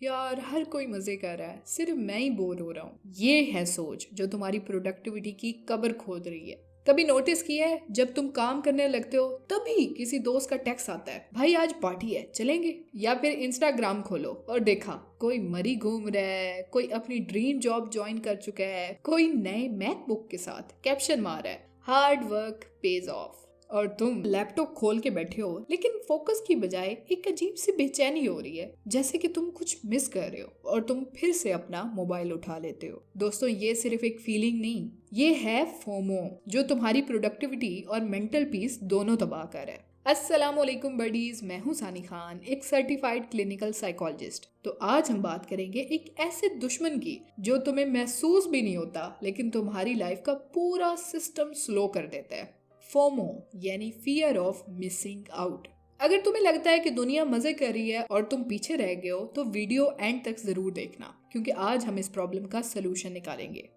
यार हर कोई मजे कर रहा है, सिर्फ मैं ही बोर हो रहा हूँ। ये है सोच जो तुम्हारी प्रोडक्टिविटी की कब्र खोद रही है। कभी नोटिस किया है, जब तुम काम करने लगते हो तभी किसी दोस्त का टेक्स्ट आता है, भाई आज पार्टी है चलेंगे। या फिर इंस्टाग्राम खोलो और देखा कोई मरी घूम रहा है, कोई अपनी ड्रीम जॉब ज्वाइन कर चुका है, कोई नए मैकबुक के साथ कैप्शन मार रहा है, हार्ड वर्क पेज ऑफ। और तुम लैपटॉप खोल के बैठे हो, लेकिन फोकस की बजाय एक अजीब सी बेचैनी हो रही है, जैसे कि तुम कुछ मिस कर रहे हो और तुम फिर से अपना मोबाइल उठा लेते हो। दोस्तों, ये सिर्फ एक फीलिंग नहीं, ये है फोमो, जो तुम्हारी प्रोडक्टिविटी और मेंटल पीस दोनों तबाह कर है। अस्सलाम वालेकुम बडीज, मैं हूं सानी खान, एक सर्टिफाइड क्लिनिकल साइकोलॉजिस्ट। तो आज हम बात करेंगे एक ऐसे दुश्मन की जो तुम्हें महसूस भी नहीं होता, लेकिन तुम्हारी लाइफ का पूरा सिस्टम स्लो कर देता है। फोमो यानी फियर ऑफ मिसिंग आउट। अगर तुम्हें लगता है कि दुनिया मजे कर रही है और तुम पीछे रह गए हो, तो वीडियो एंड तक जरूर देखना, क्योंकि आज हम इस प्रॉब्लम का सलूशन निकालेंगे।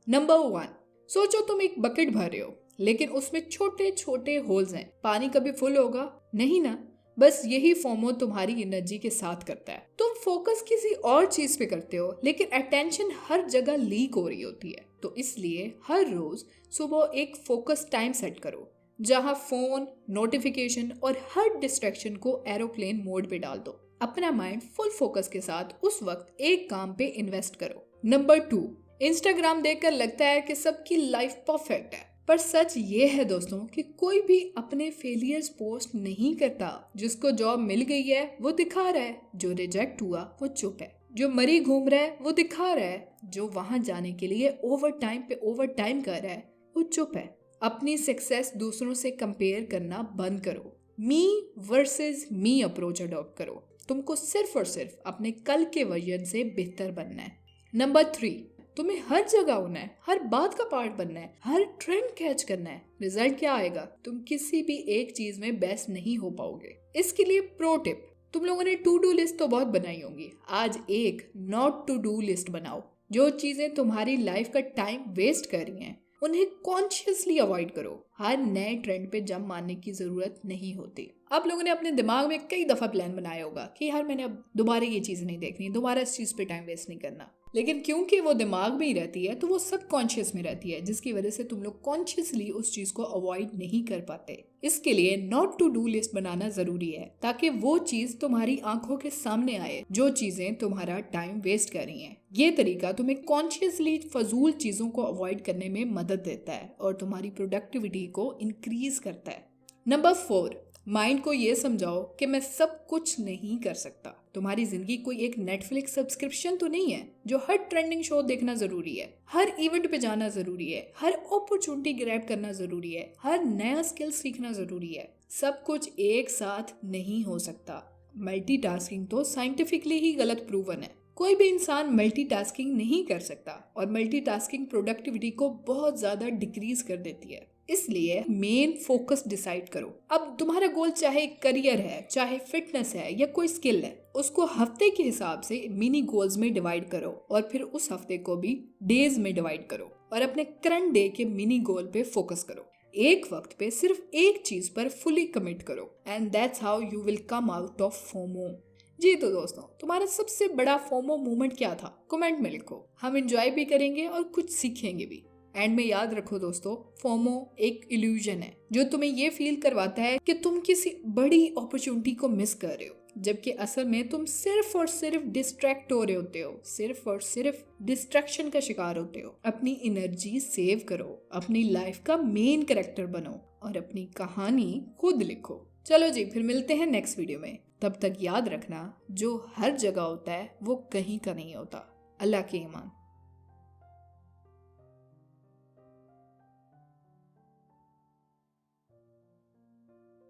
नंबर 1, सोचो तुम एक बकेट भर रहे हो, लेकिन उसमें छोटे छोटे होल्स हैं। पानी कभी फुल होगा? नहीं ना। बस यही फोमो तुम्हारी एनर्जी के साथ करता है। तुम फोकस किसी और चीज पे करते हो, लेकिन अटेंशन हर जगह लीक हो रही होती है। तो इसलिए हर रोज सुबह एक फोकस टाइम सेट करो, जहां फोन, नोटिफिकेशन और हर डिस्ट्रैक्शन को एरोप्लेन मोड पे डाल दो। अपना माइंड फुल फोकस के साथ उस वक्त एक काम पे इन्वेस्ट करो। नंबर 2, इंस्टाग्राम देखकर लगता है कि सबकी लाइफ परफेक्ट है, पर सच ये है दोस्तों कि कोई भी अपने फेलियर्स पोस्ट नहीं करता। जिसको जॉब मिल गई है वो दिखा रहा है, जो रिजेक्ट हुआ वो चुप है, जो मरी घूम रहा है वो दिखा रहा है, जो वहां जाने के लिए ओवर टाइम पे ओवर टाइम कर रहा है वो चुप है। अपनी सक्सेस दूसरों से कंपेयर करना बंद करो। मी वर्सेस मी अप्रोच अडॉप्ट करो। तुमको सिर्फ और सिर्फ अपने कल के वर्जन से बेहतर बनना है। नंबर 3, तुम्हें हर जगह होना है, हर बात का पार्ट बनना है, हर ट्रेंड कैच करना है। रिजल्ट क्या आएगा? तुम किसी भी एक चीज में बेस्ट नहीं हो पाओगे। इसके लिए प्रो टिप, तुम लोगों ने टू डू लिस्ट तो बहुत बनाई होंगी, आज एक नॉट टू डू लिस्ट बनाओ। जो चीजें तुम्हारी लाइफ का टाइम वेस्ट कर रही हैं, उन्हें कॉन्शियसली अवॉइड करो। हर नए ट्रेंड पे जंप मारने की जरूरत नहीं होती। आप लोगों ने अपने दिमाग में कई दफा प्लान बनाया होगा कि यार मैंने अब दोबारा ये चीज नहीं देखनी, दोबारा इस चीज पे टाइम वेस्ट नहीं करना, लेकिन क्योंकि वो दिमाग में ही रहती है तो वो सब कॉन्शियस में रहती है, जिसकी वजह से तुम लोग कॉन्शियसली उस चीज को अवॉइड नहीं कर पाते। इसके लिए नॉट टू डू लिस्ट बनाना जरूरी है, ताकि वो चीज तुम्हारी आंखों के सामने आए जो चीजें तुम्हारा टाइम वेस्ट कर रही हैं। ये तरीका तुम्हें कॉन्शियसली फजूल चीजों को अवॉइड करने में मदद देता है और तुम्हारी प्रोडक्टिविटी को इंक्रीज करता है। नंबर 4, माइंड को ये समझाओ कि मैं सब कुछ नहीं कर सकता। तुम्हारी जिंदगी कोई एक नेटफ्लिक्स सब्सक्रिप्शन तो नहीं है जो हर ट्रेंडिंग शो देखना जरूरी है, हर इवेंट पे जाना जरूरी है, हर अपॉर्चुनिटी ग्रैब करना जरूरी है, हर नया स्किल सीखना जरूरी है। सब कुछ एक साथ नहीं हो सकता। मल्टीटास्किंग तो साइंटिफिकली ही गलत प्रूवन है। कोई भी इंसान मल्टीटास्किंग नहीं कर सकता, और मल्टीटास्किंग प्रोडक्टिविटी को बहुत ज्यादा डिक्रीज कर देती है। इसलिए मेन फोकस डिसाइड करो। अब तुम्हारा गोल चाहे करियर है, चाहे फिटनेस है, या कोई स्किल है, उसको हफ्ते के हिसाब से मिनी गोल्स में डिवाइड करो, और फिर उस हफ्ते को भी डेज में डिवाइड करो, और अपने करंट डे के मिनी गोल पे फोकस करो। एक वक्त पे सिर्फ एक चीज पर फुली कमिट करो, and that's how you will come out of FOMO. जी तो दोस्तों, तुम्हारा सबसे बड़ा फोमो मोमेंट क्या था? कमेंट में लिखो, हम एंजॉय भी करेंगे और कुछ सीखेंगे भी। एंड में याद रखो दोस्तों, फोमो एक इल्यूजन है जो तुम्हें ये फील करवाता है कि तुम किसी बड़ी अपॉर्चुनिटी को मिस कर रहे हो, जबकि असल में तुम सिर्फ और सिर्फ डिस्ट्रैक्ट हो रहे होते हो, सिर्फ और सिर्फ डिस्ट्रैक्शन का शिकार होते हो। अपनी एनर्जी सेव करो, अपनी लाइफ का मेन कैरेक्टर बनो और अपनी कहानी खुद लिखो। चलो जी, फिर मिलते हैं नेक्स्ट वीडियो में। तब तक याद रखना, जो हर जगह होता है वो कहीं का नहीं होता। अल्लाह के ईमान।